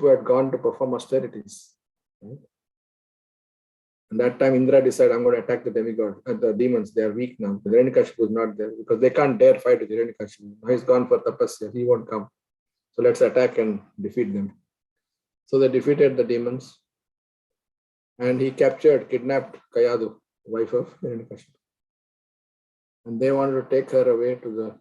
Hiranyakashipu had gone to perform austerities. Right? And that time Indra decided, I'm going to attack the demigod, the demons. They are weak now. Hiranyakashipu is not there because they can't dare fight with Hiranyakashipu. Now he's gone for tapasya. He won't come. So let's attack and defeat them. So they defeated the demons. And he kidnapped Kayadu, wife of Hiranyakashipu. And they wanted to take her away to the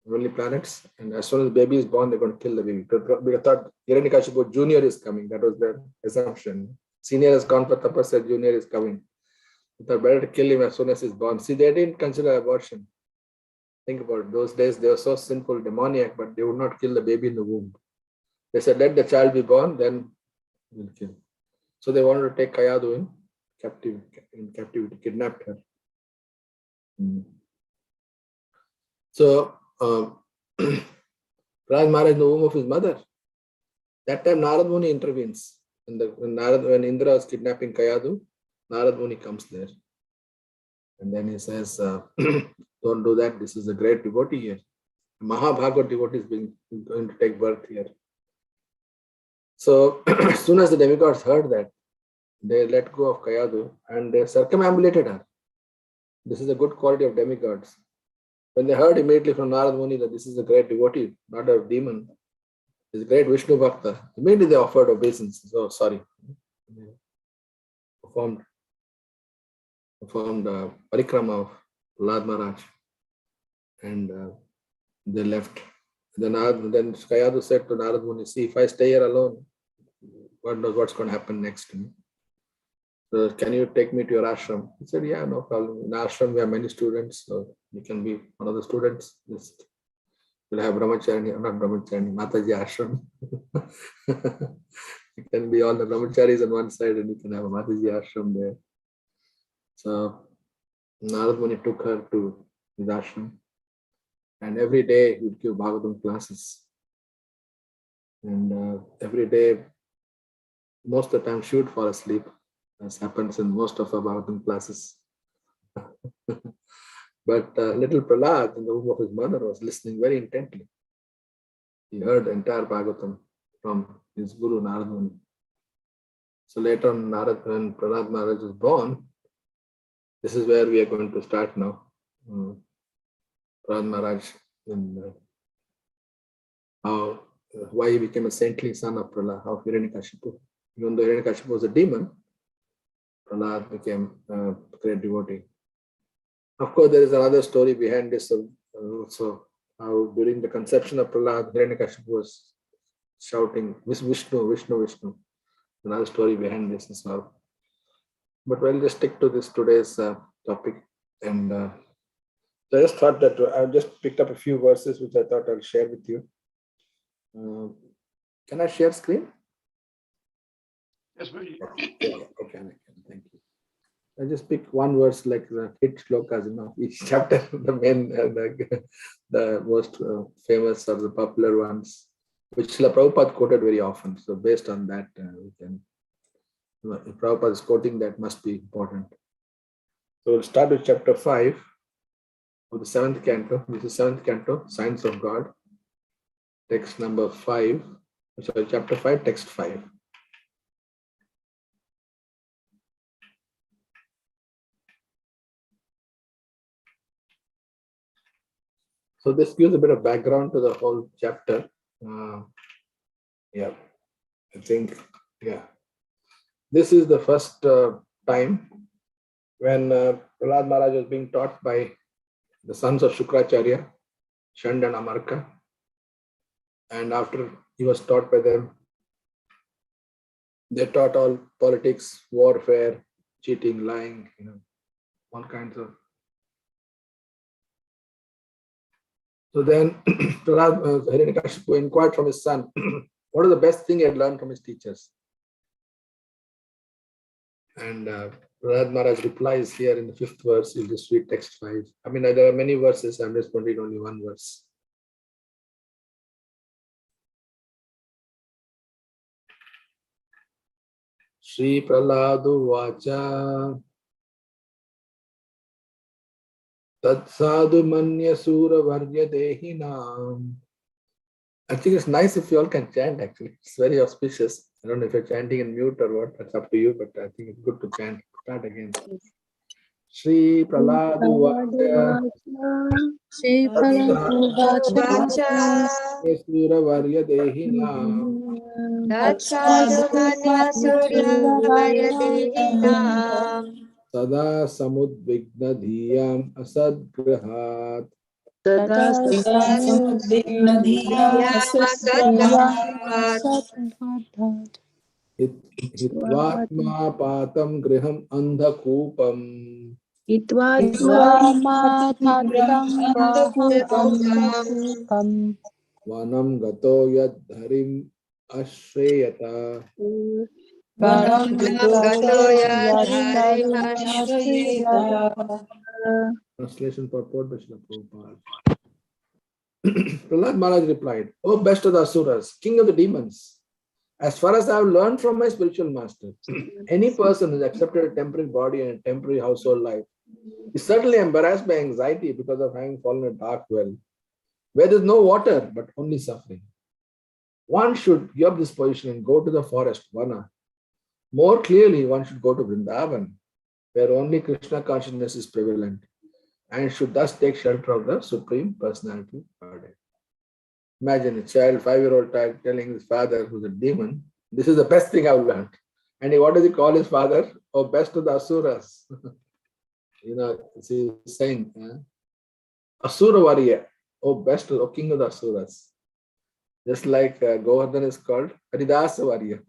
heavenly planets. And as soon as the baby is born, they're going to kill the baby. Because thought Hiranyakashipu Junior is coming. That was their assumption. Senior has gone for tapasya, junior is coming. They thought better to kill him as soon as he's born. See, they didn't consider abortion. Think about it. Those days, they were so sinful, demoniac, but they would not kill the baby in the womb. They said, let the child be born, then we'll kill. So they wanted to take Kayadu in captivity, kidnapped her. So, Prahlad Maharaj in the womb of his mother. That time Narad Muni intervenes. When Indra was kidnapping Kayadu, Narad Muni comes there. And then he says, don't do that. This is a great devotee here. A Mahabhagavad devotee is going to take birth here. So as soon as the demigods heard that, they let go of Kayadu and they circumambulated her. This is a good quality of demigods. When they heard immediately from Narad Muni that this is a great devotee, not a demon, this is a great Vishnu Bhakta, immediately they offered obeisance. So sorry. Performed parikrama of Prahlad Maharaj. And they left. Then Kayadu said to Narad Muni, see, if I stay here alone, God knows what's going to happen next to me. So can you take me to your ashram? He said, yeah, no problem. In ashram, we have many students, so you can be one of the students. We'll have brahmachari, not brahmachari, Mataji ashram. You can be all the brahmacharis on one side and you can have a Mataji ashram there. So Narad Muni took her to his ashram. And every day he would give Bhagavatam classes. And every day, most of the time, she would fall asleep, as happens in most of our Bhagavatam classes. But little Prahlad, in the womb of his mother, was listening very intently. He heard the entire Bhagavatam from his guru, Narad Muni. So later on, when Prahlad Maharaj was born, this is where we are going to start now. Prahlad Maharaj, and why he became a saintly son of Prahlad, how Hiranyakashipu. Even though Hiranyakashipu was a demon, Prahlad became a great devotee. Of course, there is another story behind this also, how during the conception of Prahlad, Hiranyakashipu was shouting, Vishnu, Vishnu, Vishnu. Another story behind this as well. But we'll just stick to this today's topic. And so I just thought that I just picked up a few verses which I thought I'll share with you. Can I share screen? Yes, please. Okay, thank you. I just pick one verse like the hit shlokas, each chapter, the main, the most famous or the popular ones, which Srila Prabhupada quoted very often. So based on that, we can, if Prabhupada is quoting, that must be important. So we'll start with chapter 5 of the 7th canto. This is 7th canto, Science of God. Text number 5, sorry, chapter 5, text 5. So this gives a bit of background to the whole chapter. I think, this is the first time when Prahlad Maharaj was being taught by the sons of Shukracharya, Shand and Amarka. And after he was taught by them, they taught all politics, warfare, cheating, lying, all kinds of. So then Hiranyakashipu inquired from his son, what is the best thing he had learned from his teachers? And Prahlad Maharaj replies here in the 5th verse. You'll just read text 5. I mean, there are many verses. I'm just going to read only one verse. Shri Prahladu Vacha Tat Sadhu Manya Sura Varya Dehinam I think it's nice if you all can chant actually. It's very auspicious. I don't know if you're chanting in mute or what, that's up to you, but I think it's good to chant. Start again. Shri Prahlad Uvacha Suravarya Dehina Sada Samudvigna Dhiyam Asadgrahat Hitvatma Patam Griham Andhakupam Vanam Gato Yadharim Ashreyata. Translation purport by Srila Prabhupada. Prahlad Maharaj replied, "O best of the Asuras, king of the demons, as far as I have learned from my spiritual master, any person who has accepted a temporary body and a temporary household life is certainly embarrassed by anxiety because of having fallen a dark well, where there is no water but only suffering. One should give up this position and go to the forest, Vana. More clearly, one should go to Vrindavan, where only Krishna consciousness is prevalent, and should thus take shelter of the Supreme Personality of God." Imagine a child, 5-year-old child, telling his father, who's a demon, "This is the best thing I've learned." And what does he call his father? "Oh, best of the Asuras." He's saying, Asura warrior, oh, best, oh, king of the Asuras. Just like Govardhan is called Haridasa warrior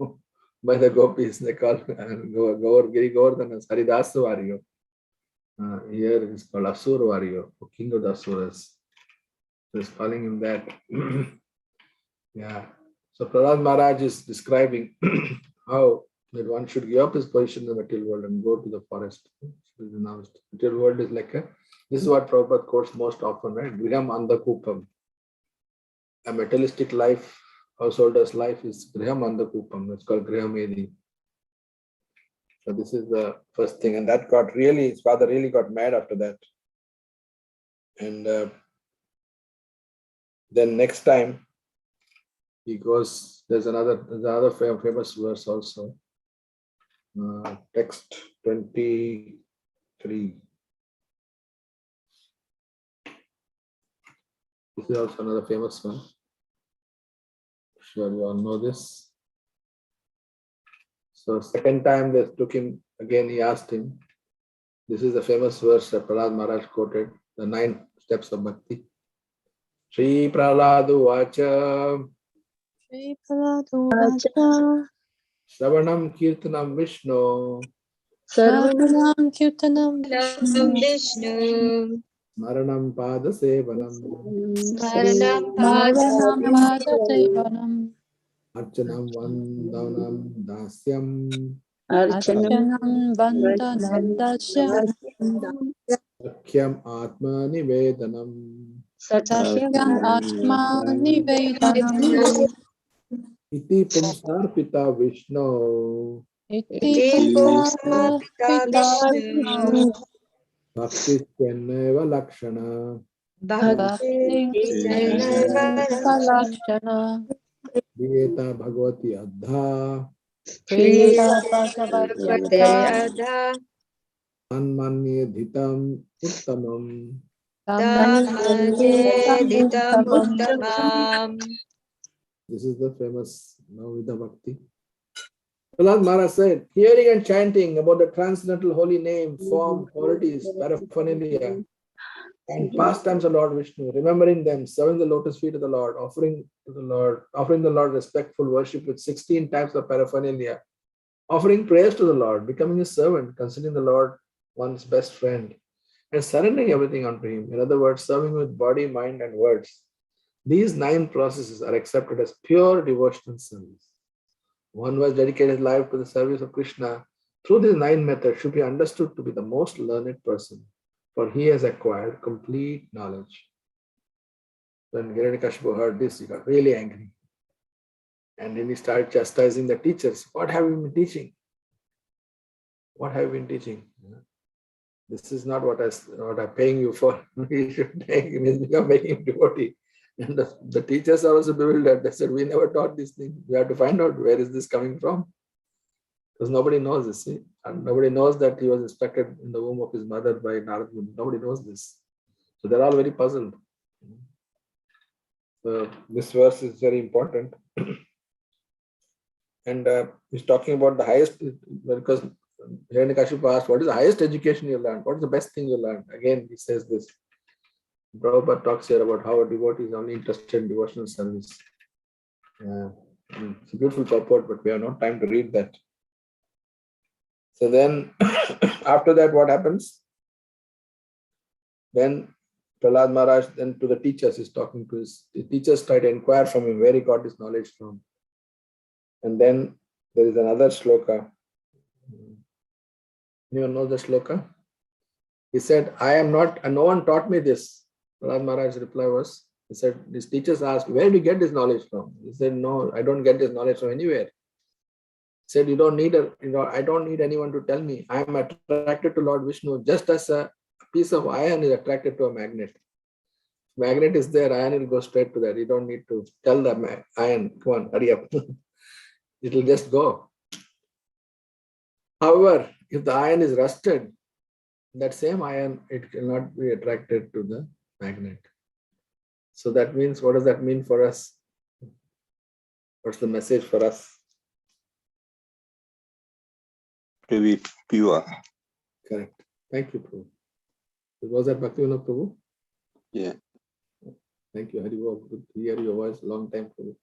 by the gopis, they call Giri Govardhan as Haridasa warrior. Here it is called Asura warrior, king of the Asuras. So he's calling him that. Yeah. So Prahlad Maharaj is describing how that one should give up his position in the material world and go to the forest. The material world is like this is what Prabhupada quotes most often, right? Griham Andhakupam. A materialistic life, householder's life is Griham Andhakupam. It's called Griham Edi. So this is the first thing. And that got really, his father really got mad after that. And then next time he goes, there's another famous verse also. Text 23. This is also another famous one. Sure, you all know this. So second time they took him again, he asked him. This is the famous verse that Prahlad Maharaj quoted, the 9 steps of bhakti. Shri Prahlad Uvacha Shravanam Kirtanam Vishnu Maranam Pada Sevanam Archanam Vandanam Dasyam Sakhyam Atma Nivedanam Iti Pumsarpita Vishnu Bhakti Cheneva Lakshana Diyeta Bhagavati Adha Tanmanye Dhitam Uttamam. This is the famous Navida Bhakti. Prahlad Maharaj said, hearing and chanting about the transcendental holy name, form, qualities, paraphernalia, and pastimes of Lord Vishnu, remembering them, serving the lotus feet of the Lord, offering the Lord respectful worship with 16 types of paraphernalia, offering prayers to the Lord, becoming his servant, considering the Lord one's best friend, and surrendering everything unto him. In other words, serving with body, mind, and words. These 9 processes are accepted as pure devotional service. One who has dedicated his life to the service of Krishna through these 9 methods should be understood to be the most learned person, for he has acquired complete knowledge. When Hiranyakashipu heard this, he got really angry. And then he started chastising the teachers. What have you been teaching? What have you been teaching? This is not what I'm paying you for. You should take him, he's become making him devotee. And the teachers are also bewildered. They said, we never taught this thing. We have to find out where is this coming from. Because nobody knows this, see? And nobody knows that he was instructed in the womb of his mother by Narad Muni. Nobody knows this. So they're all very puzzled. So this verse is very important. And he's talking about the highest, because Hiranyakashipu asked, what is the highest education you learned? What is the best thing you learned? Again, he says this. Prabhupada talks here about how a devotee is only interested in devotional service. It's a beautiful purport, but we have no time to read that. So then, after that, what happens? Then Prahlad Maharaj, then to the teachers, is talking to the teachers, try to inquire from him where he got his knowledge from. And then there is another shloka. Anyone know the shloka? He said, I am not, and no one taught me this. Prahlad Maharaj's reply was, he said, these teachers asked, where do you get this knowledge from? He said, no, I don't get this knowledge from anywhere. He said, you don't need I don't need anyone to tell me. I am attracted to Lord Vishnu just as a piece of iron is attracted to a magnet. Magnet is there, iron will go straight to that. You don't need to tell the iron, come on, hurry up. It will just go. However, if the iron is rusted, that same iron, it cannot be attracted to the magnet. So that means, what does that mean for us? What's the message for us? To be pure. Correct. Thank you, Prabhu. Was that Bhaktivinoda Prabhu? Yeah. Thank you, Haribo. Good to hear your voice. Long time, Prabhu.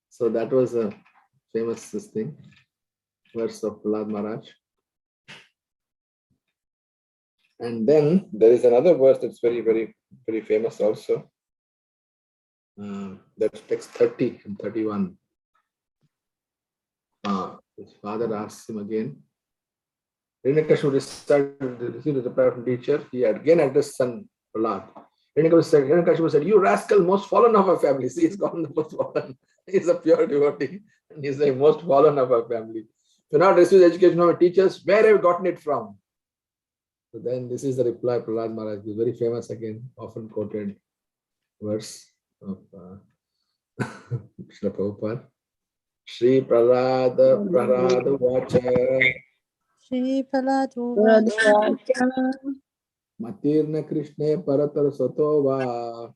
So that was a famous thing, verse of Prahlad Maharaj. And then there is another verse that's very, very, very famous also. That's text 30 and 31. His father asks him again. Hiranyakashipu received the reply from teacher. He again addressed son Prahlad. Hiranyakashipu said, you rascal, most fallen of our family. See, he's gone the most fallen. He's a pure devotee. And he's the most fallen of our family. If you not received education from our teachers, where have you gotten it from? So then this is the reply Prahlad Maharaj. This very famous again, often quoted verse of Srila Prabhupada. Shri Prahlada Vacha Shri Prahlad Matirna Krishna Paratar Satova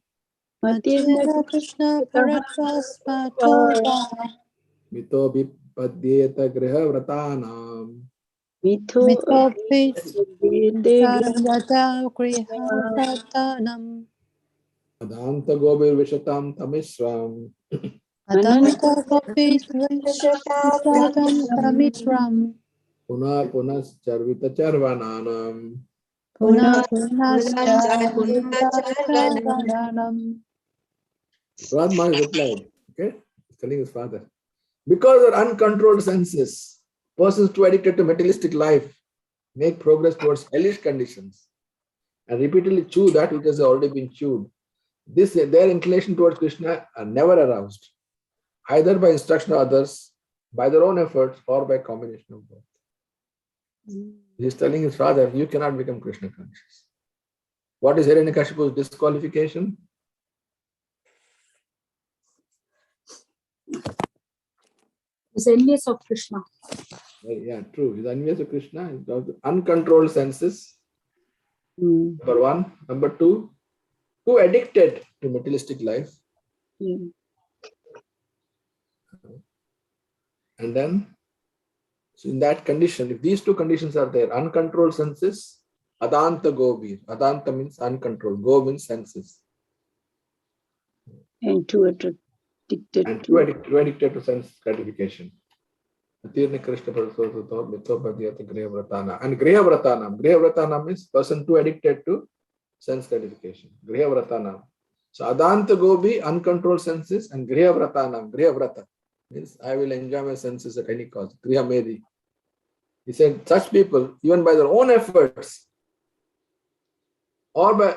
Matirna Krishna Paratasvatova Mito Vipadyeta Griha Vratanam Mito Yata Griha Pratanam Adanta Gobir Vishatam Tamisram Adanta Gopis Vishatam Tamisram Puna Punas Charvita Charvananam. Puna Punasya Prahlad Maharaj replied, okay, he's telling his father, because of uncontrolled senses, persons too addicted to materialistic life make progress towards hellish conditions and repeatedly chew that which has already been chewed. Their inclination towards Krishna are never aroused, either by instruction of others, by their own efforts, or by combination of both. He's telling his father, you cannot become Krishna conscious. What is Hiranyakashipu's disqualification? Is envious of Krishna. Yeah, true. He's envious of Krishna. He's got uncontrolled senses. Number one. Number two, too addicted to materialistic life. And then, so in that condition, if these two conditions are there, uncontrolled senses, adanta gobir. Adanta means uncontrolled. Go means senses. And too addicted Too addicted to sense gratification. Atirna Krishna Parasoto, Mithopadhyata Griha Vratana. And Griha Vratana means person too addicted to sense gratification. Griha Vratana. So Adanta Gobi, uncontrolled senses, and Griha Vratana, Griha Vrata means I will enjoy my senses at any cost. Griha Medi. He said such people, even by their own efforts or by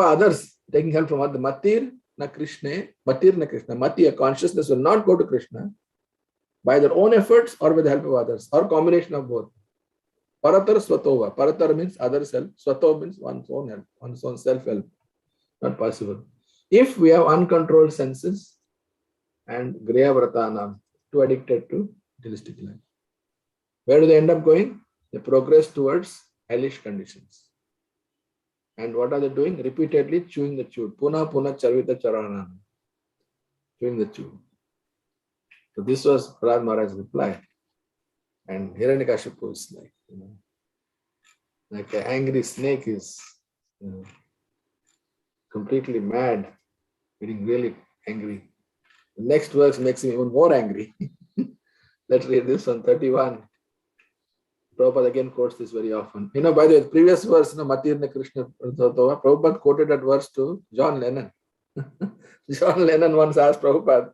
others, taking help from other Matir na Krishna, Mati, a consciousness will not go to Krishna by their own efforts or with the help of others, or combination of both. Paratar Swatova. Paratar means other self. Swato means one's own help, one's own self-help. Not possible. If we have uncontrolled senses and Griya Vratanam, too addicted to materialistic life, where do they end up going? They progress towards hellish conditions. And what are they doing? Repeatedly chewing the chew. Puna puna charvita charana. Chewing the chew. So this was Prahlad Maharaj's reply. And Hiranyakashipu is like, like an angry snake is completely mad, getting really angry. The next verse makes him even more angry. Let's read this one, 31. Prabhupada again quotes this very often. By the way, the previous verse, Matirna Krishna, Prabhupada quoted that verse to John Lennon. John Lennon once asked Prabhupada,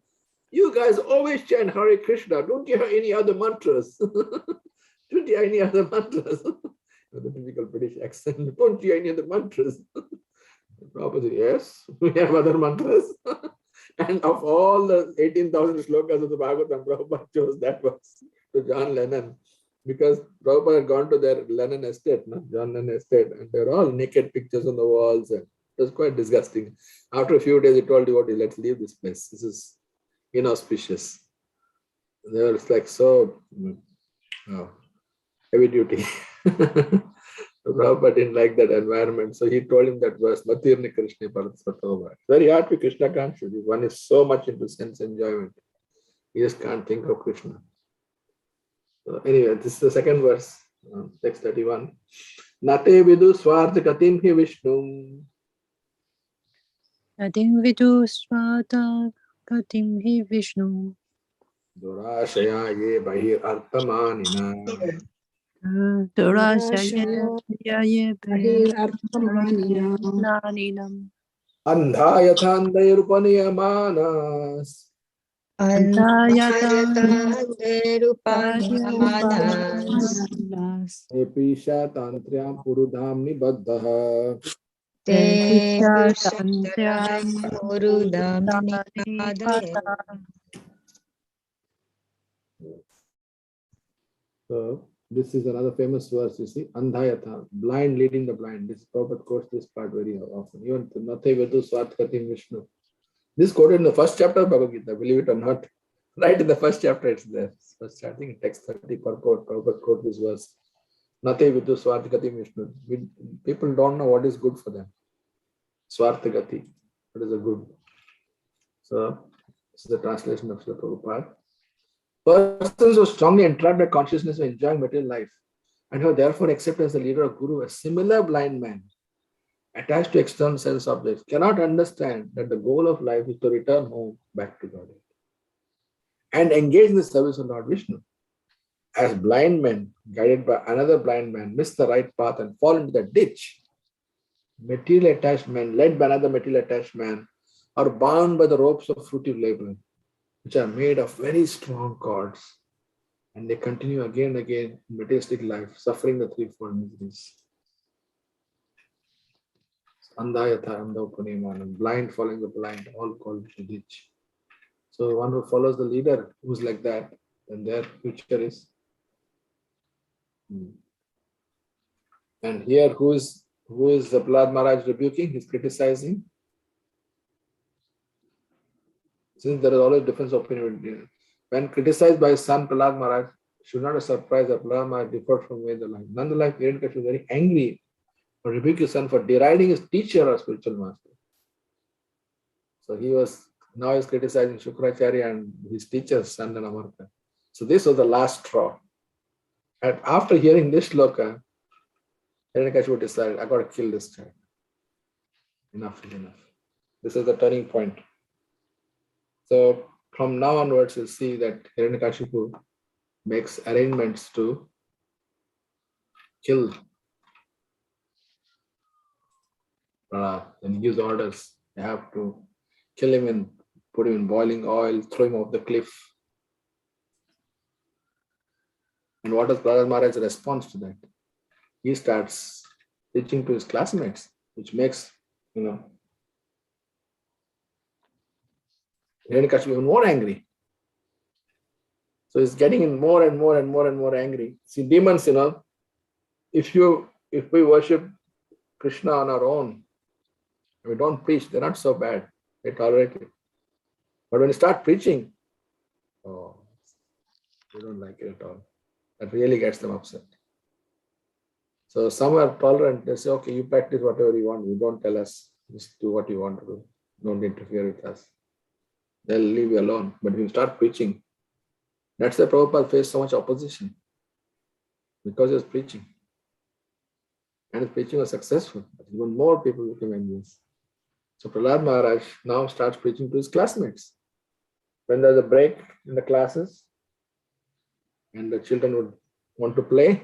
you guys always chant Hare Krishna. Don't you have any other mantras? Don't you have any other mantras? The typical British accent. Don't you have any other mantras? Prabhupada said, yes, we have other mantras. And of all the 18,000 slokas of the Bhagavatam, Prabhupada chose that verse to John Lennon. Because Prabhupada had gone to their Lennon estate, John Lennon estate, and they're all naked pictures on the walls. And it was quite disgusting. After a few days, he told devotees, let's leave this place. This is inauspicious. They were like so heavy duty. Prabhupada didn't like that environment. So he told him that verse, Matirni Krishna Paratsvatova. Very hard to Krishna conscious. One is so much into sense enjoyment. He just can't think of Krishna. So anyway, this is the second verse, text 31. Nate vidu swartha katim hi Vishnu. Natim vidu swata katim hi Vishnu. Durashaya ye bahir arthamanina. Durashaya ye Arthamanina. naninam. Andhayathandayurpaniyamanas. Antayatantayarupanyamanas Episha tantriam purudham nibaddha. Tepishatantyam Purudamnipadaye. So this is another famous verse, you see, Andhayatha, blind leading the blind. This Prabhupada quotes this part very often. Even Nate Vedu Swartkatim Vishnu. This quoted in the first chapter of Bhagavad Gita, believe it or not. Right in the first chapter, it's there. First, I think text 30 purport, Prabhupada quote this verse. Nate Vidu Swartakatim Vishnu. People don't know what is good for them. Swartakati. What is the good? So, this is the translation of Srila Prabhupada. Persons who strongly entrapped by consciousness of enjoying material life and who therefore accept as the leader of Guru a similar blind man attached to external sense objects cannot understand that the goal of life is to return home back to God and engage in the service of Lord Vishnu. As blind men, guided by another blind man, miss the right path and fall into the ditch, material attached men, led by another material attached man, are bound by the ropes of fruitive labor, which are made of very strong cords, and they continue again and again in materialistic life, suffering the threefold miseries. Andhayatha andhaupanimana, blind following the blind, all called to ditch. So one who follows the leader who's like that, then their future is. And here who is the Prahlad Maharaj rebuking? He's criticizing. Since there is always difference of opinion. When criticized by his son Prahlad Maharaj, should not be surprised that Prahlad Maharaj differed from way the life. Nonetheless, Hiranyakashipu was very angry or rebuked his son for deriding his teacher or spiritual master. So now he's criticizing Shukracharya and his teachers, Sandan Amarta. So this was the last straw. And after hearing this shloka, Hiranyakashipu decided, I got to kill this child. Enough is enough. This is the turning point. So from now onwards, you'll see that Hiranyakashipu makes arrangements to kill Prahlad. And he gives orders. They have to kill him and put him in boiling oil, throw him off the cliff. And what is Prahlad Maharaj's response to that? He starts teaching to his classmates, which makes, Hiranyakashipu even more angry. So he's getting more and more and more and more angry. See, demons, if we worship Krishna on our own, We don't preach, they're not so bad. They tolerate it. But when you start preaching, oh, they don't like it at all. That really gets them upset. So some are tolerant. They say, okay, you practice whatever you want. You don't tell us. Just do what you want to do. Don't interfere with us. They'll leave you alone. But when you start preaching, that's why Prabhupada faced so much opposition. Because he was preaching. And his preaching was successful. Even more people became envious. So Prahlad Maharaj now starts preaching to his classmates. When there's a break in the classes and the children would want to play,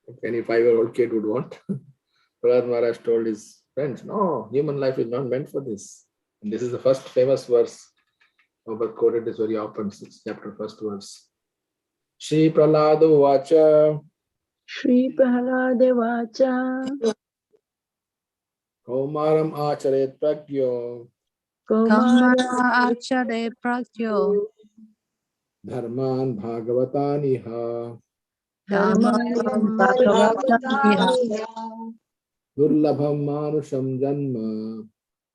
if any 5-year-old kid would want, Prahlad Maharaj told his friends, no, human life is not meant for this. And this is the first famous verse. Prabhupada quoted this very often, 6th chapter, first verse. Shri Prahlad Vacha Shri Prahlad Vacha Kaumaram Acharet Pragyo Kaumara Kamara Achare Pragyo Dharman Bhagavataniha Dhamma Bhagavataniha Durlabham Manusham Janma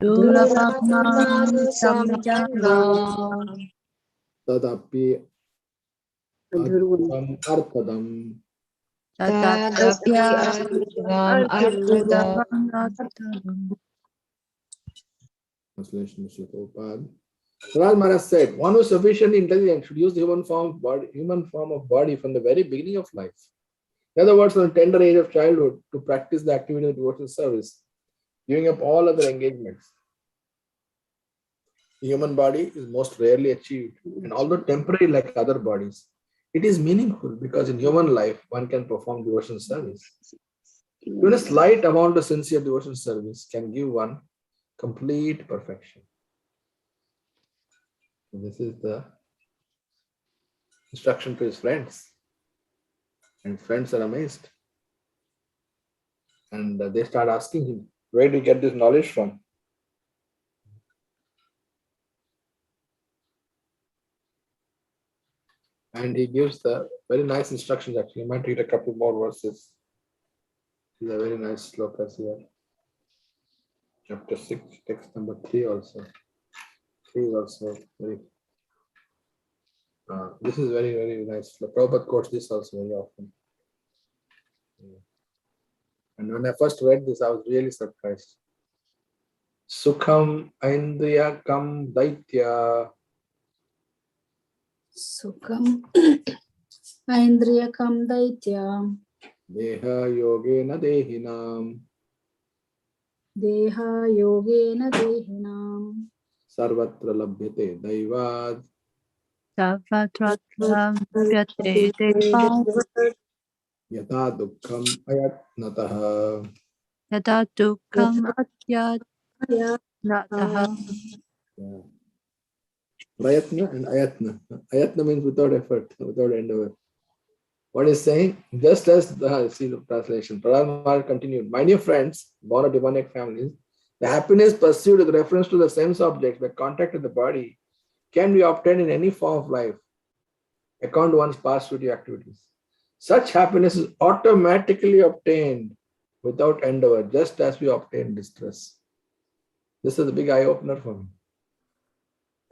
Durabhaman Samjana Tadapi Adham Arpadam. Tatatapya Arjuna Durabhaman Translation of Sri Prabhupada. Prahlad Maharaj said, one who is sufficiently intelligent should use the human form of body from the very beginning of life. In other words, from the tender age of childhood to practice the activity of devotional service, giving up all other engagements. The human body is most rarely achieved, and although temporary like other bodies, it is meaningful because in human life one can perform devotional service. Even a slight amount of sincere devotional service can give one complete perfection. This is the instruction to his friends. And friends are amazed. And they start asking him, where do you get this knowledge from? And he gives the very nice instructions actually. You might read a couple more verses. These are very nice slokas here. Chapter 6, text number 3 also. 3 also very. This is very, very nice. Prabhupada quotes this also very often. And when I first read this, I was really surprised. Sukham Aindriyakam Daitya Sukham Aindriyakam Daitya Deha Yogena Dehinam Deha Yogena Dehinam Sarvatra Labhyate Daivad Savatratram Vyate Deva Yata Dukkham Ayatnataha. Yada Dukkam Atyatnataha Yeah. Prayatna and Ayatna. Ayatna means without effort, without endeavor. What is saying? Just as see the translation. Prahlad Maharaj continued. My dear friends, born of demonic families, the happiness pursued with reference to the sense objects by contact with the body can be obtained in any form of life, according to one's past duty activities. Such happiness is automatically obtained without endeavor, just as we obtain distress. This is a big eye-opener for me.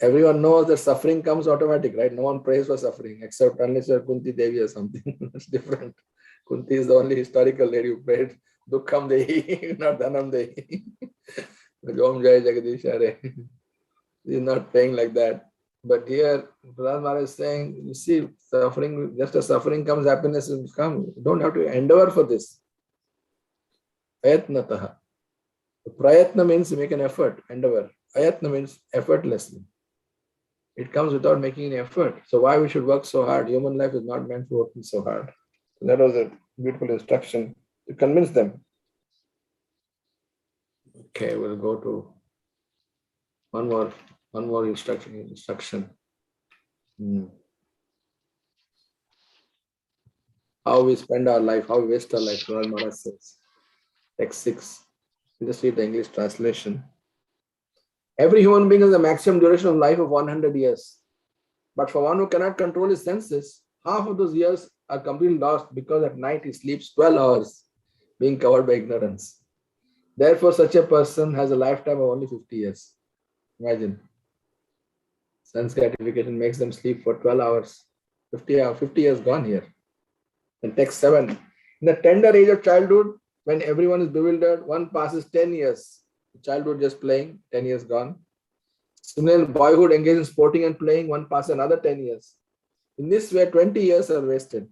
Everyone knows that suffering comes automatic, right? No one prays for suffering, except unless you're Kunti Devi or something. That's different. Kunti is the only historical lady who prayed Dukkham Dehi, not Dhanam Dehi. Om Jai Jagadish Hare. He's not praying like that. But here, Prahlad Maharaj is saying, you see, suffering, just as suffering comes, happiness will come. You don't have to endeavor for this. Ayatnataha. Prayatna means you make an effort, endeavor. Ayatna means effortlessly. It comes without making any effort. So why we should work so hard? Human life is not meant for working so hard. So that was a beautiful instruction to convince them. Okay, we'll go to one more instruction. How we spend our life, how we waste our life. Prahlad Maharaj says. Text 6. Just read the English translation. Every human being has a maximum duration of life of 100 years. But for one who cannot control his senses, half of those years are completely lost because at night he sleeps 12 hours, being covered by ignorance. Therefore, such a person has a lifetime of only 50 years. Imagine. Sense gratification makes them sleep for 12 hours. 50 years gone here. And text 7. In the tender age of childhood, when everyone is bewildered, one passes 10 years. Childhood just playing, 10 years gone. Similarly, boyhood engaged in sporting and playing, one passes another 10 years. In this way, 20 years are wasted.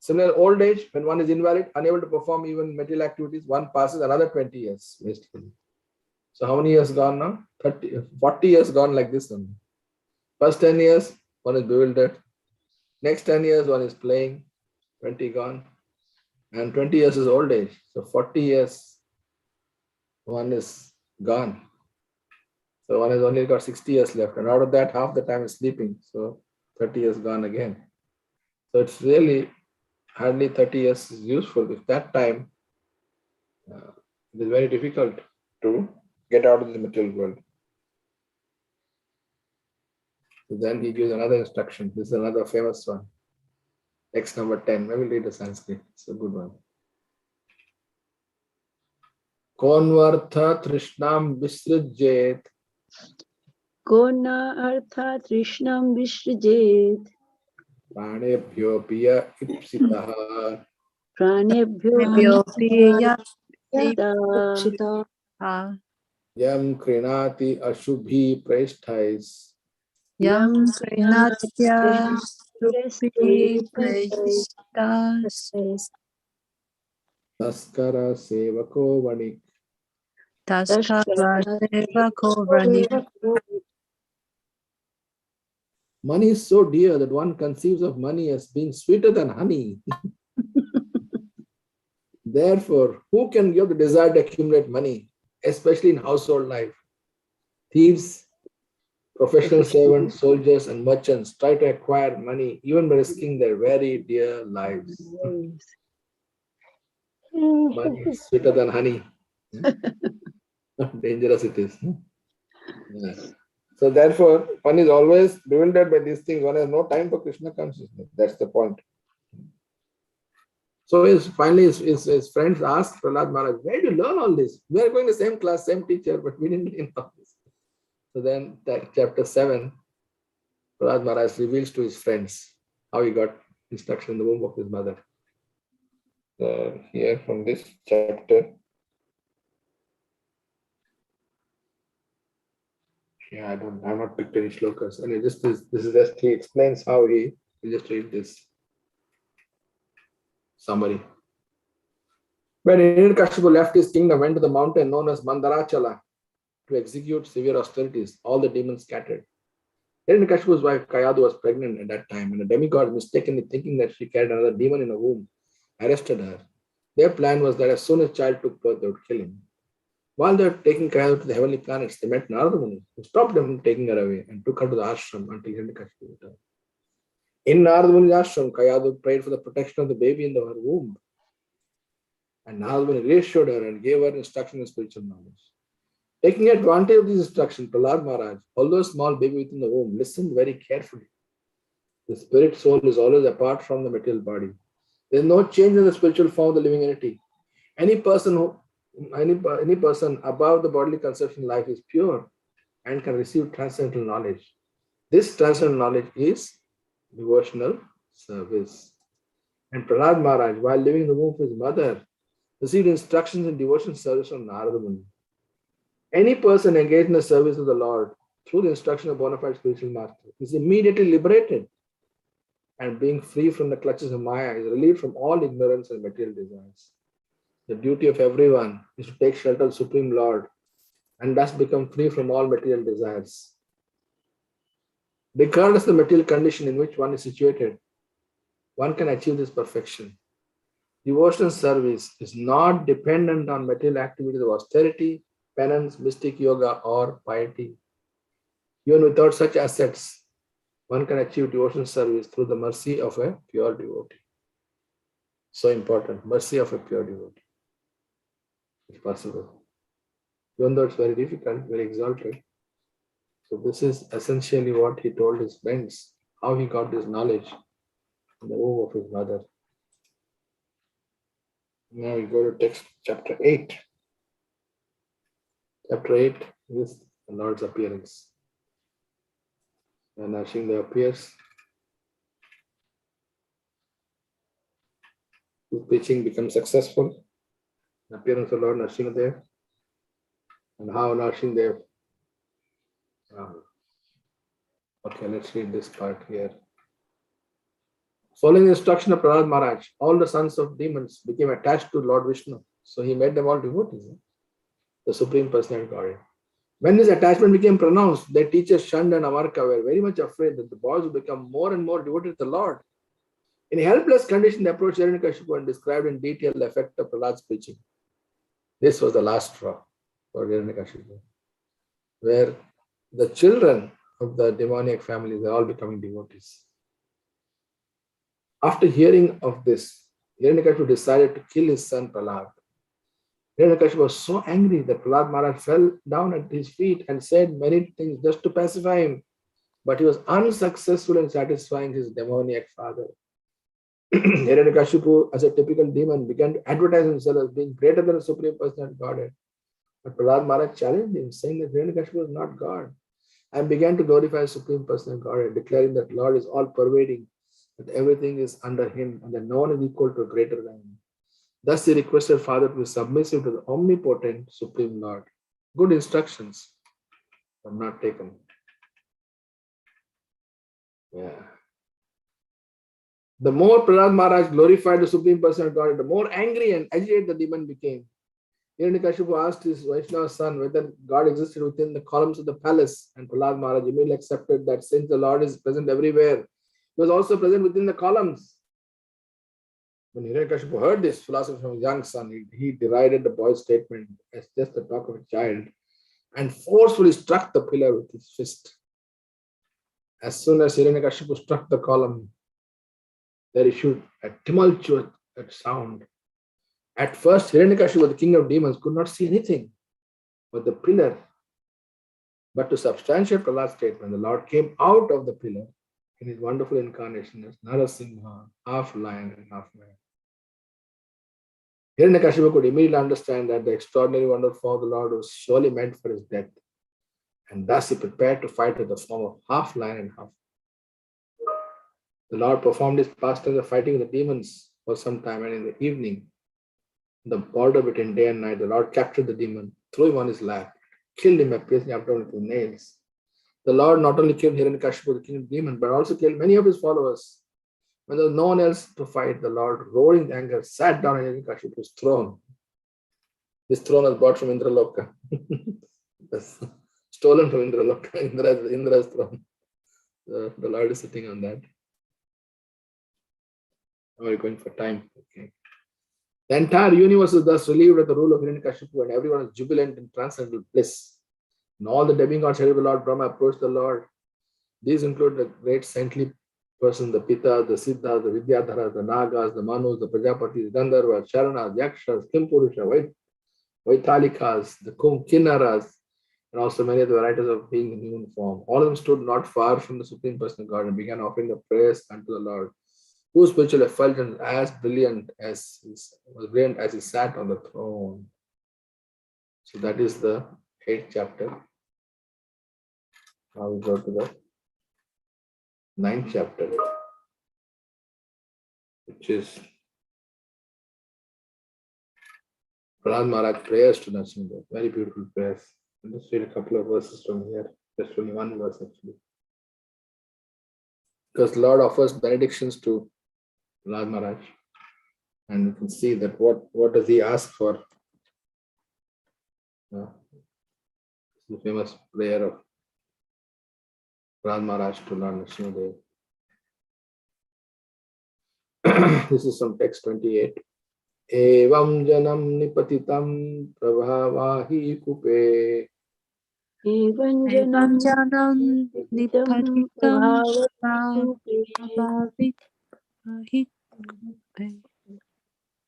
Similar old age, when one is invalid, unable to perform even material activities, one passes another 20 years wastefully. So how many years gone now? 40 years gone like this only. First 10 years, one is bewildered. Next 10 years, one is playing, 20 gone. And 20 years is old age. So 40 years, one is gone. So one has only got 60 years left. And out of that, half the time is sleeping. So 30 years gone again. So it's really hardly 30 years is useful. If that time, it is very difficult to get out of the material world. So then he gives another instruction. This is another famous one. Text number 10. Maybe we'll read the Sanskrit. It's a good one. Konvartha Trishnam Visrujjet. Kona artha trishnam vishrjet. Pranebhyo piya ipsitaha. Pranebhyo Vyopiya apita. Yam krinati ashubhi preshthais. Yam Krinatya Supri Presti Prejtas Taskara sevako vanik. Taskara Seva Kovrani. Money is so dear that one conceives of money as being sweeter than honey. Therefore, who can give the desire to accumulate money, especially in household life? Thieves, professional servants, soldiers, and merchants try to acquire money even by risking their very dear lives. Money is sweeter than honey. How dangerous it is. Yeah. So therefore, one is always bewildered by these things. One has no time for Krishna consciousness. That's the point. So finally his friends asked Prahlad Maharaj, where did you learn all this? We are going to the same class, same teacher, but we didn't learn all this. So then that chapter 7, Prahlad Maharaj reveals to his friends how he got instruction in the womb of his mother. So here from this chapter, I've not picked any shlokas. And this is just, he explains how he just read this summary. When Hiranyakashipu left his kingdom, went to the mountain known as Mandarachala to execute severe austerities, all the demons scattered. Hiranyakashipu's wife Kayadu was pregnant at that time, and the demigod, mistakenly thinking that she carried another demon in her womb, arrested her. Their plan was that as soon as the child took birth, they would kill him. While they were taking Kayadu to the heavenly planets, they met Narada Muni, who stopped them from taking her away and took her to the ashram until Hiranyakashipu returned. In Narada Muni's ashram, Kayadu prayed for the protection of the baby in her womb. And Narada Muni reassured her and gave her instruction in spiritual knowledge. Taking advantage of these instructions, Prahlad Maharaj, although a small baby within the womb, listened very carefully. The spirit soul is always apart from the material body. There is no change in the spiritual form of the living entity. Any person above the bodily conception life is pure and can receive transcendental knowledge. This transcendental knowledge is devotional service. And Prahlad Maharaj, while living in the womb of his mother, received instructions in devotional service from Narada Muni. Any person engaged in the service of the Lord through the instruction of bona fide spiritual master is immediately liberated, and being free from the clutches of Maya is relieved from all ignorance and material desires. The duty of everyone is to take shelter of the Supreme Lord and thus become free from all material desires. Regardless of the material condition in which one is situated, one can achieve this perfection. Devotional service is not dependent on material activities of austerity, penance, mystic yoga, or piety. Even without such assets, one can achieve devotional service through the mercy of a pure devotee. So important, mercy of a pure devotee. It's possible. Even though it's very difficult, very exalted. So this is essentially what he told his friends, how he got this knowledge in the womb of his mother. Now we go to text chapter 8. Chapter 8 is the Lord's appearance. And Nrsimha appears. His preaching becomes successful. The appearance of Lord Nrsimha, and how Nrsimha. Okay, let's read this part here. Following the instruction of Prahlad Maharaj, all the sons of demons became attached to Lord Vishnu. So he made them all devotees, the Supreme Personality of Godhead. When this attachment became pronounced, their teachers Shand and Amarka were very much afraid that the boys would become more and more devoted to the Lord. In a helpless condition, they approached Hiranyakashipu and described in detail the effect of Prahlad's preaching. This was the last straw for Hiranyakashipu, where the children of the demoniac families are all becoming devotees. After hearing of this, Hiranyakashipu decided to kill his son Prahlad. Hiranyakashipu was so angry that Prahlad Maharaj fell down at his feet and said many things just to pacify him, but he was unsuccessful in satisfying his demoniac father. Hiranyakashipu, as a typical demon, began to advertise himself as being greater than the Supreme Personality of Godhead. But Prahlad Maharaj challenged him, saying that Hiranyakashipu was not God, and began to glorify the Supreme Personality of Godhead, declaring that Lord is all pervading, that everything is under him, and that no one is equal to a greater than him. Thus, he requested Father to be submissive to the omnipotent Supreme Lord. Good instructions were not taken. The more Prahlad Maharaj glorified the Supreme Person of God, the more angry and agitated the demon became. Hiranyakashipu asked his Vaishnava son whether God existed within the columns of the palace, and Prahlad Maharaj immediately accepted that since the Lord is present everywhere, he was also present within the columns. When Hiranyakashipu heard this philosophy from his young son, he derided the boy's statement as just the talk of a child and forcefully struck the pillar with his fist. As soon as Hiranyakashipu struck the column, there issued a tumultuous sound. At first, Hiranyakashipu, the king of demons, could not see anything but the pillar. But to substantiate Prahlad's statement, the Lord came out of the pillar in his wonderful incarnation as Narasimha, half lion and half man. Hiranyakashipu could immediately understand that the extraordinary wonderful form of the Lord was surely meant for his death, and thus he prepared to fight with the form of half lion and half. The Lord performed his pastime of fighting with the demons for some time, and in the evening, the border between day and night, the Lord captured the demon, threw him on his lap, killed him by piercing his abdomen with nails. The Lord not only killed Hiranyakashipu, the king of demons, but also killed many of his followers. When there was no one else to fight, the Lord, roaring with anger, sat down on Hiranyakashipu's throne. This throne was brought from Indraloka. Stolen from Indraloka, Indra's throne. The Lord is sitting on that. Now we're going for time. Okay. The entire universe is thus relieved of the rule of Hiranyakashipu, and everyone is jubilant in transcendental bliss. And all the demigods headed by Lord Brahma approach the Lord. These include the great saintly person, the Pitas, the Siddhas, the Vidyadharas, the Nagas, the Manus, the Prajapatis, the Gandharvas, Charanas, Yakshas, Kimpurusha, Vaitalikas, the Kinnaras, and also many of the varieties of being in human form. All of them stood not far from the Supreme Person of God and began offering the prayers unto the Lord, whose spiritual effulgence as brilliant as he sat on the throne. So that is the 8th chapter. Now we go to the 9th chapter, which is Prahlad Maharaj prayers to Nrsimha. Very beautiful prayers. I'll just read a couple of verses from here. Just only one verse actually. Because the Lord offers benedictions to Prahlad Maharaj. And you can see that what does he ask for? The famous prayer of Prahlad Maharaj to Lord Nrsimha. This is from text 28. Evam janam nipatitam prabhavahi kupe. Evam Evam janam janam nipatitam nipatitam prabhavahi prabhavi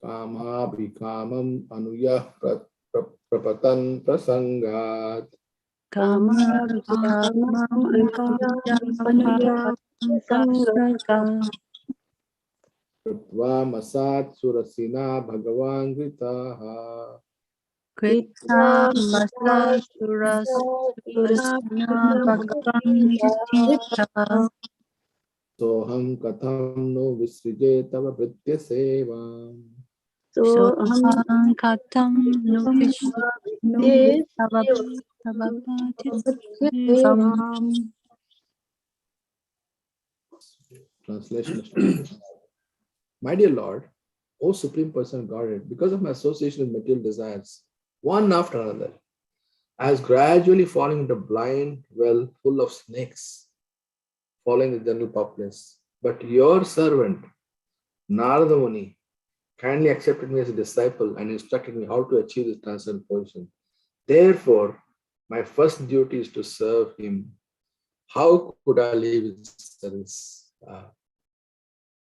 Kamabhikamam anuyah prapatan prasangat. Kamabhikamam anuyam Krutva masat surasina bhagavan gritaha. Krita Masa Suras Surasna Bhagavan Nitita Soham katham no visrije tava pritya seva. Soham Katam Nuvish Nupate Savapati Sevam Sevam. Translation. My dear Lord, O Supreme Person Godhead, because of my association with material desires, one after another, I was gradually falling into a blind well full of snakes, following the general populace. But your servant, Narada Muni, kindly accepted me as a disciple and instructed me how to achieve this transcendental position. Therefore, my first duty is to serve him. How could I leave his service?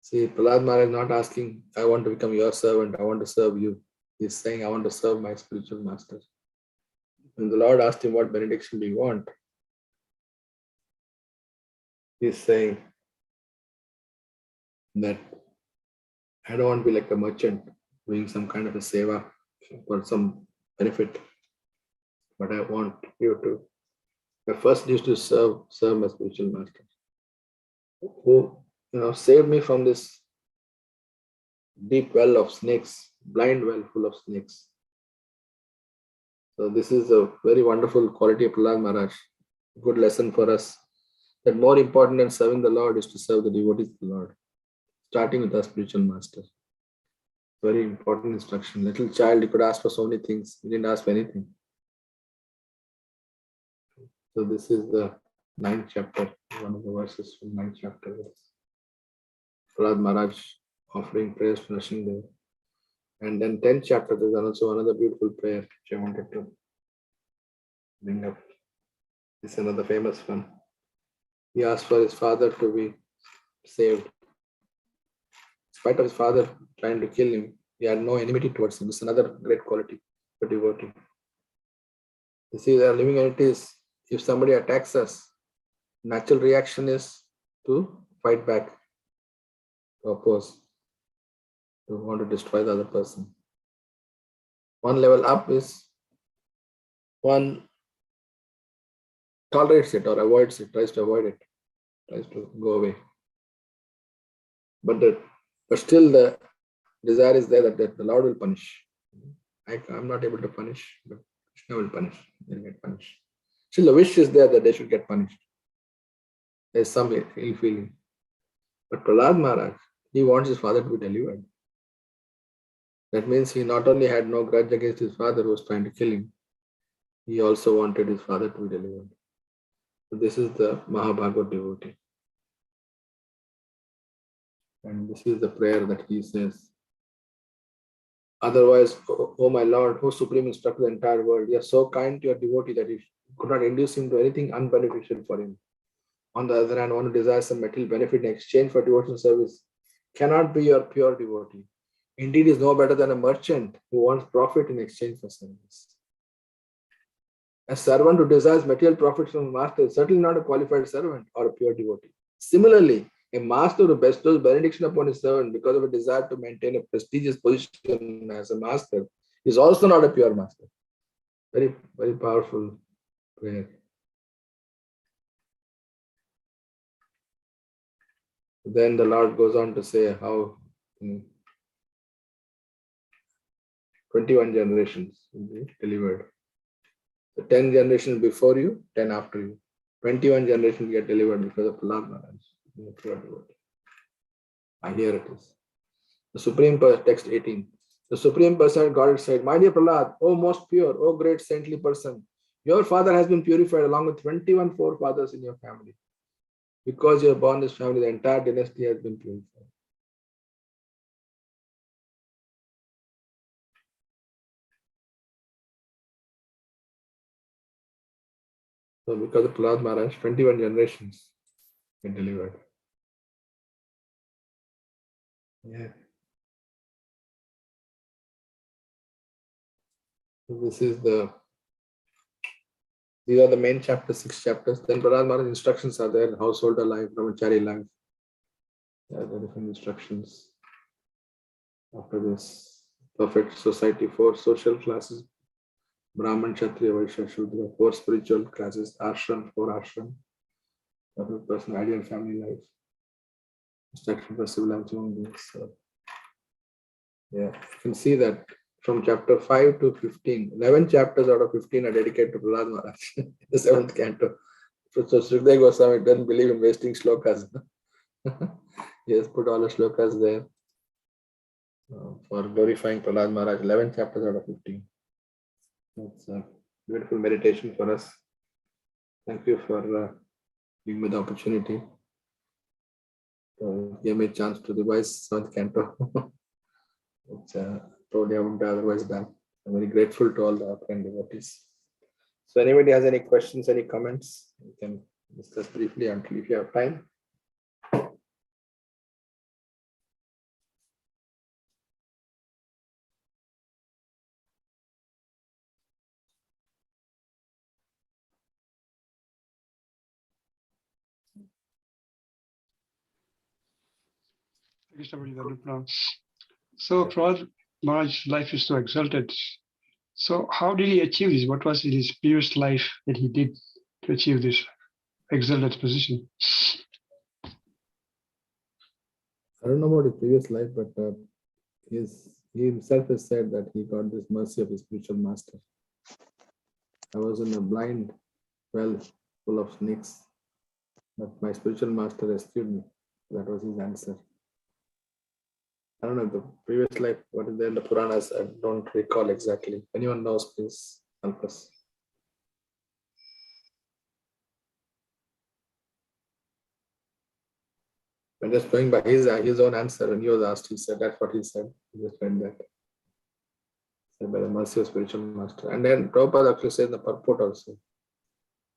See, Prahlad Maharaj is not asking, I want to become your servant, I want to serve you. He's saying, I want to serve my spiritual master. When the Lord asked him, what benediction do you want? He's saying that I don't want to be like a merchant doing some kind of a seva for some benefit, but I want you to. My first duty is to serve my spiritual master, who saved me from this deep well of snakes, blind well full of snakes. So this is a very wonderful quality of Prahlad Maharaj. Good lesson for us. That more important than serving the Lord is to serve the devotees of the Lord, starting with our spiritual master. Very important instruction. Little child, he could ask for so many things. He didn't ask for anything. So this is the 9th chapter, one of the verses from 9th chapter. Prahlad Maharaj offering prayers to Nrsimhadev. And then 10th chapter, there's also another beautiful prayer which I wanted to bring up. This is another famous one. He asked for his father to be saved. In spite of his father trying to kill him, he had no enmity towards him. This is another great quality for devotee. You see, there are living entities. If somebody attacks us, natural reaction is to fight back, to oppose, to want to destroy the other person. One level up is one tolerates it or avoids it, tries to avoid it, tries to go away. But still the desire is there that the Lord will punish. I'm not able to punish, but Krishna will punish. They'll get punished. Still the wish is there that they should get punished. There's some ill feeling. But Prahlad Maharaj, he wants his father to be delivered. That means he not only had no grudge against his father who was trying to kill him, he also wanted his father to be delivered. So this is the Mahabhagavad devotee. And this is the prayer that he says. Otherwise, oh my Lord, O Supreme Instructor of the entire world, you are so kind to your devotee that you could not induce him to anything unbeneficial for him. On the other hand, one who desires some material benefit in exchange for devotional service cannot be your pure devotee. Indeed, is no better than a merchant who wants profit in exchange for service. A servant who desires material profit from a master is certainly not a qualified servant or a pure devotee. Similarly, a master who bestows benediction upon his servant because of a desire to maintain a prestigious position as a master is also not a pure master. Very, very powerful prayer. Then the Lord goes on to say how 21 generations will be delivered. So 10 generations before you, 10 after you. 21 generations get delivered because of Prahlad Maharaj. Here it is. The Supreme text 18. The Supreme Person God said, My dear Prahlad, O most pure, O great saintly person, your father has been purified along with 21 forefathers in your family. Because you have born this family, the entire dynasty has been purified. So because of Prahlad Maharaj, 21 generations get delivered. Yeah. So these are the main chapters, 6 chapters. Then Prahlad Maharaj instructions are there, householder life, brahmachari life. There are the different instructions. After this, perfect society for social classes, Brahman, Kshatriya, Vaishya, Shudra, 4 spiritual classes, ashram, 4 ashram, every person, ideal family life, instruction for civilized human beings. So, yeah, you can see that from chapter 5 to 15, 11 chapters out of 15 are dedicated to Prahlad Maharaj, the 7th canto. So Sridhar Goswami doesn't believe in wasting shlokas. He has put all the shlokas there for glorifying Prahlad Maharaj, 11 chapters out of 15. That's a beautiful meditation for us. Thank you for giving me the opportunity. Give me a chance to revise 7th canto. Which probably I wouldn't have otherwise done. I'm very grateful to all the upright devotees. So anybody has any questions, any comments, we can discuss briefly until if you have time. So Prahlad Maharaj's life is so exalted. So how did he achieve this? What was in his previous life that he did to achieve this exalted position? I don't know about his previous life, but he himself has said that he got this mercy of his spiritual master. I was in a blind well full of snakes, but my spiritual master rescued me. That was his answer. I don't know the previous life, what is there in the Puranas, I don't recall exactly. If anyone knows, please help us. I'm just going by his own answer. When he was asked, he said that's what he said. He just read that. Said by the mercy of spiritual master. And then Prabhupada actually says in the purport also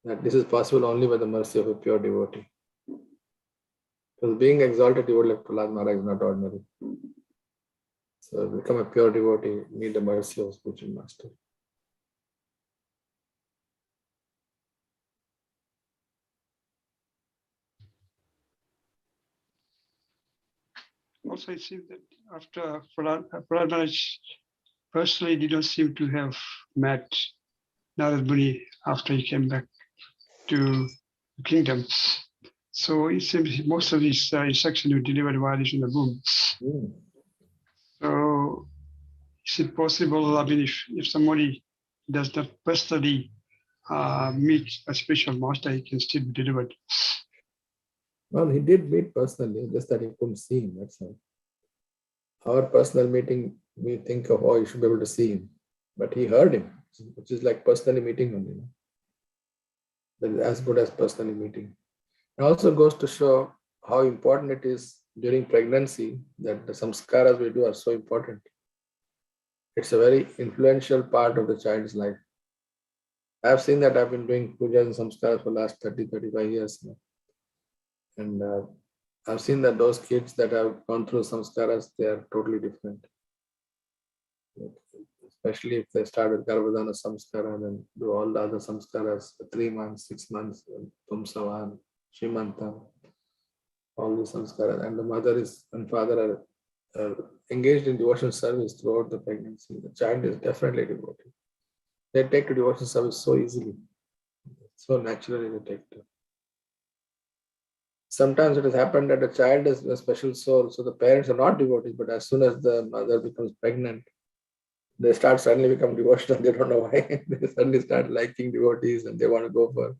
that this is possible only by the mercy of a pure devotee. Because being exalted devotee like Prahlad Maharaj is not ordinary. So to become a pure devotee, you need the mercy of spiritual master. Also, it seems that after Prahlad Maharaj personally did not seem to have met Narad Muni after he came back to the kingdom. So it seems most of his instruction were delivered while he's in the womb. So is it possible, I mean, if somebody does not personally meet a spiritual master, he can still be delivered? Well, he did meet personally, just that he couldn't see him, that's all. Our personal meeting, we think of, oh, you should be able to see him. But he heard him, which is like personally meeting only. That is as good as personally meeting. It also goes to show how important it is during pregnancy that the samskaras we do are so important. It's a very influential part of the child's life. I've seen that. I've been doing pujas and samskaras for the last 30-35 years now. And I've seen that those kids that have gone through samskaras, they are totally different. Especially if they start with Garbhadana samskara and then do all the other samskaras for 3 months, 6 months, Tumsavan, Shimanta, all these samskaras. And the mother and father are engaged in devotional service throughout the pregnancy. The child is definitely devoted. They take to devotional service so easily. So naturally they take to. Sometimes it has happened that the child is a special soul, so the parents are not devotees, but as soon as the mother becomes pregnant, they start suddenly become devotional. They don't know why. They suddenly start liking devotees and they want to go for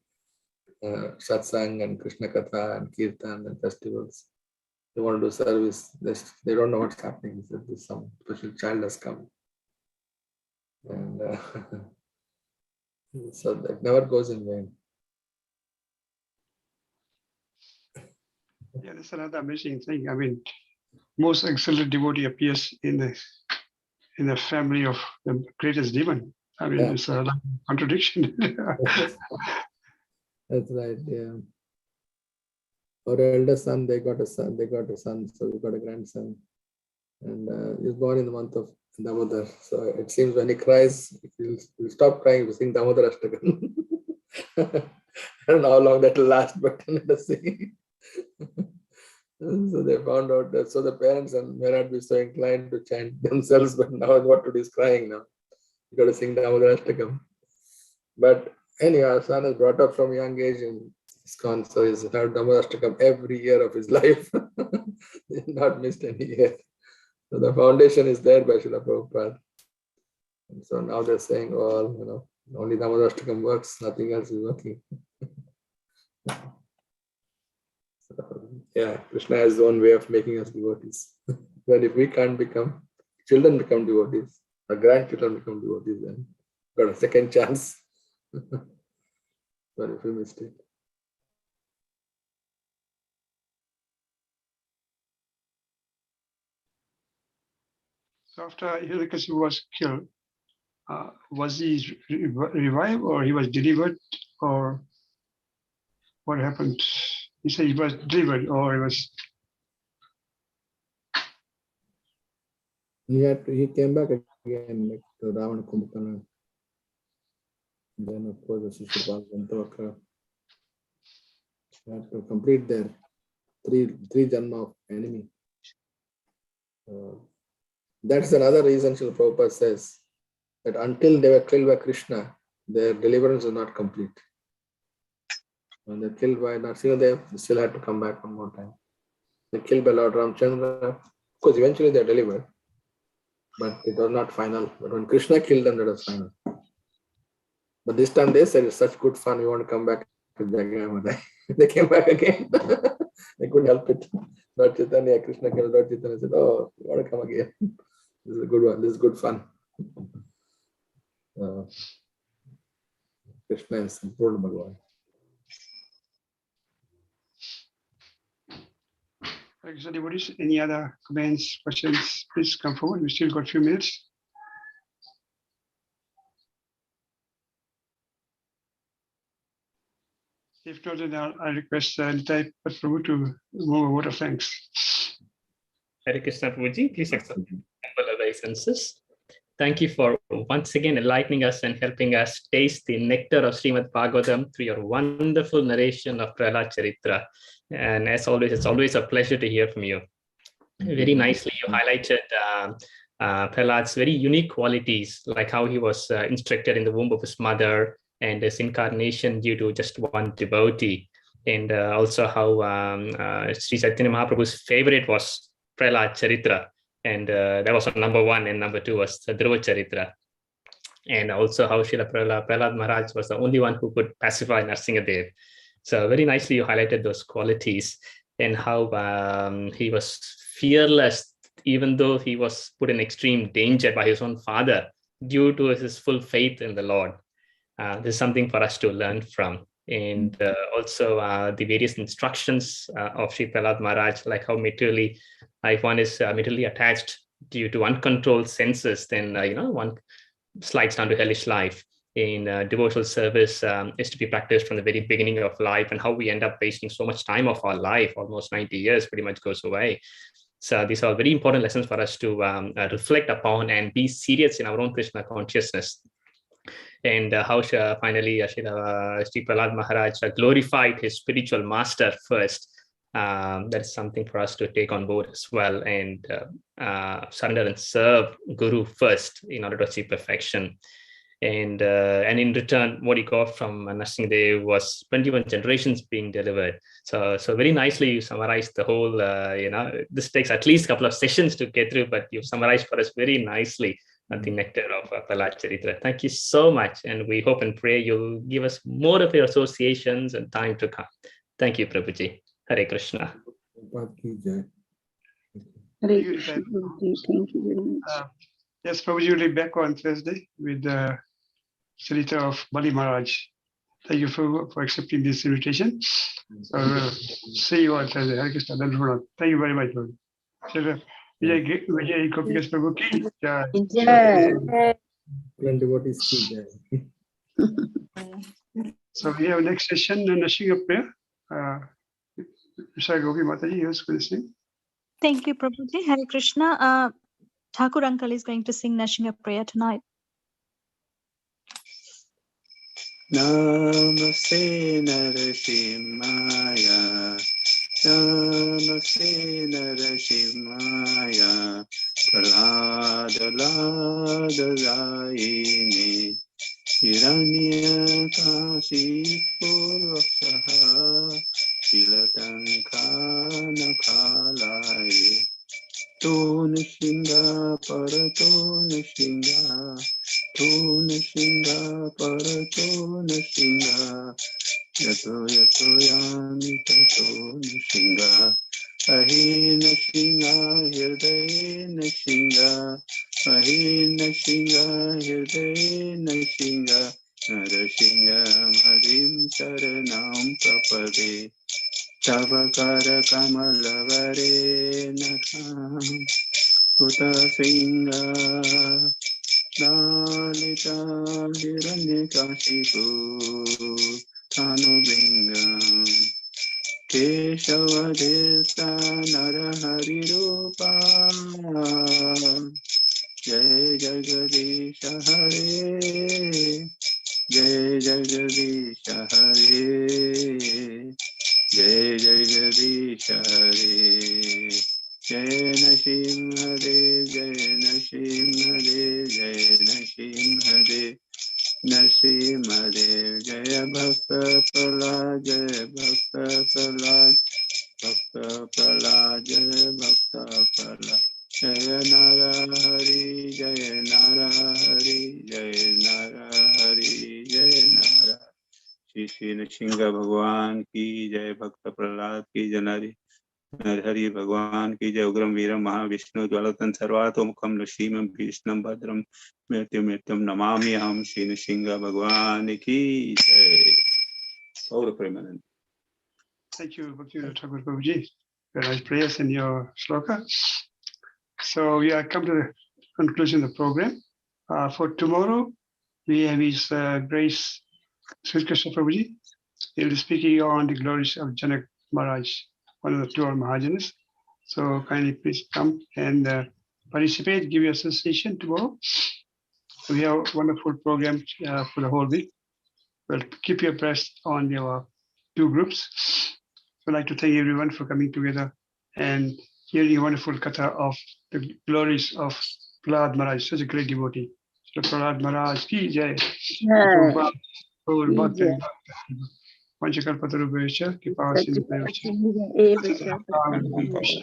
satsang and Krishna Katha and Kirtan and festivals. They want to do service. They don't know what's happening. Some special child has come. And so that never goes in vain. Yeah, that's another amazing thing. I mean, most exalted devotee appears in the family of the greatest demon. I mean, it's a contradiction. That's right. Yeah. Our eldest son, they got a son, so we got a grandson. And he's born in the month of Damodar. So it seems when he cries, he'll stop crying to sing Damodar Ashtakam. I don't know how long that will last, but let us see. So they found out that, so the parents may not be so inclined to chant themselves, but now what to do is crying now. You got to sing Damodar Ashtakam. But anyway, our son is brought up from young age in ISKCON, so he's heard Dhammadarshtakam every year of his life. He's not missed any year. So the foundation is there by Srila Prabhupada. And so now they're saying, well, only Dhammadarshtakam works, nothing else is working. So, yeah, Krishna has his own way of making us devotees. But if we can't become, children become devotees, our grandchildren become devotees, then got a second chance. But if we missed it. So after Hiranyakashipu was killed, was he revived or he was delivered or what happened? He said he was delivered or he was. He came back again, like to Ravana Kumbhakara. Then of course the Shishupal Gantavakra had to complete their three janma of enemy. That's another reason Srila Prabhupada says that until they were killed by Krishna, their deliverance is not complete. When they're killed by Narasimhadev, they still had to come back one more time. They're killed by Lord Ramchandra. Of course, eventually they're delivered, but it was not final. But when Krishna killed them, that was final. But this time they said, it's such good fun, we want to come back to Jagai. They came back again. They couldn't help it. Lord Chaitanya, Krishna came, Lord Chaitanya said, oh, you want to come again. This is a good one. This is good fun. Krishna is Sampurna Bhagavan. So devotees, any other comments, questions, please come forward. We still got a few minutes. If not, then I request Nitai Prabhu to move a vote of thanks. Hare Krishna Prabhuji, please accept humble obeisances. Thank you for once again enlightening us and helping us taste the nectar of Srimad Bhagavatam through your wonderful narration of Prahlad Charitra. And as always, it's always a pleasure to hear from you. Very nicely, you highlighted Prahlad's very unique qualities, like how he was instructed in the womb of his mother and his incarnation due to just one devotee. And also how Sri Chaitanya Mahaprabhu's favorite was Prahlad Charitra. And that was number one, and number two was Dhruva Charitra. And also how Srila Prahlad Maharaj was the only one who could pacify Narasimhadev. So very nicely you highlighted those qualities and how he was fearless, even though he was put in extreme danger by his own father due to his full faith in the Lord. This is something for us to learn from. And also the various instructions of Sri Prahlad Maharaj, like how materially, if one is materially attached due to uncontrolled senses, then one slides down to hellish life. In devotional service is to be practiced from the very beginning of life, and how we end up wasting so much time of our life, almost 90 years pretty much goes away. So these are very important lessons for us to reflect upon and be serious in our own Krishna consciousness. And how finally Sri Prahlad Maharaj glorified his spiritual master first. That is something for us to take on board as well, and surrender and serve Guru first in order to achieve perfection. And in return, what he got from Narasimhadev was 21 generations being delivered. So very nicely you summarized the whole, this takes at least a couple of sessions to get through, but you've summarized for us very nicely the nectar of Prahlad Charitra. Thank you so much. And we hope and pray you'll give us more of your associations and time to come. Thank you, Prabhuji. Hare Krishna. Hare Thank you, Krishna. Nitai. Thank you very much. Yes, Prabhuji will be back on Thursday with the Charitra of Bali Maharaj. Thank you for accepting this invitation. So we'll see you on Thursday. Hare Krishna. Thank you very much, Prabhuji. Vijay Gopikesh Prabhu ki jai. Devotees ki jai. So we have next session, Nashing of Prayer. Vijay Gopi Mataji, yes, will sing. Thank you, Prabhuji. Hare Krishna. Thakur Uncle is going to sing Nashing of Prayer tonight. Namaste Narasimhaya, Namaste Narasimhaya, Prahlada Ladayini, हिरण्यकाशीपूर्वक्षः तिलटङ्कानखालाय तो निशिंगा परतो निशिंगा तो निशिंगा परतो निशिंगा यतो यतो यामि ततो निशिंगा अहि निशिंगा हृदय निशिंगा अहि निशिंगा हृदय निशिंगा नरसिंह मदिं शरणं प्रपदे तव कर कमलवरे नखां पुत सिंह लालिता हिरण्यकाशिपु थानुबिंगम् केशवदेवता नरहरिरूपा जय जगदीश हरे जय जगदीश हरे जय जगदीश हरे जय नरसिंहदेव जय नरसिंहदेव जय नरसिंहदेव नरसिंहदेव जय भक्त प्रह्लाद जय भक्त प्रह्लाद भक्त प्रह्लाद जय भक्त प्रह्लाद जय नरहरि जय नरहरि जय नरहरि जय नरहरि श्री श्री नृसिंह भगवान की जय भक्त प्रह्लाद की जनरी नरहरि भगवान की जय उग्रम वीरम महाविष्णु ज्वलतं सर्वातोमुखम नृसिंहं भीष्णं भद्रं मृत्युं नमामि अहं श्री नृसिंह भगवान की जय और Premanand. Thank you, Bhakti Thakur Prabhuji. Very nice prayers in your shloka. So we have come to the conclusion of the program. For tomorrow, we have His Grace Sri Krishna Prabhuji. He will be speaking on the glories of Janak Maharaj, one of the two Mahajanas. So kindly please come and participate, give your association tomorrow. We have a wonderful program for the whole week. We'll keep you abreast on your two groups. So I'd like to thank everyone for coming together and hearing a wonderful katha of the glories of Prahlad Maharaj, such a great devotee. So Prahlad Maharaj ki jai. Panchakalpatarubhesha, Kipasya Vishnu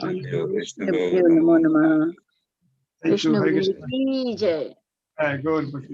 Thank you. Hare Guru Krishna. ki jai. Go on, Bhakti.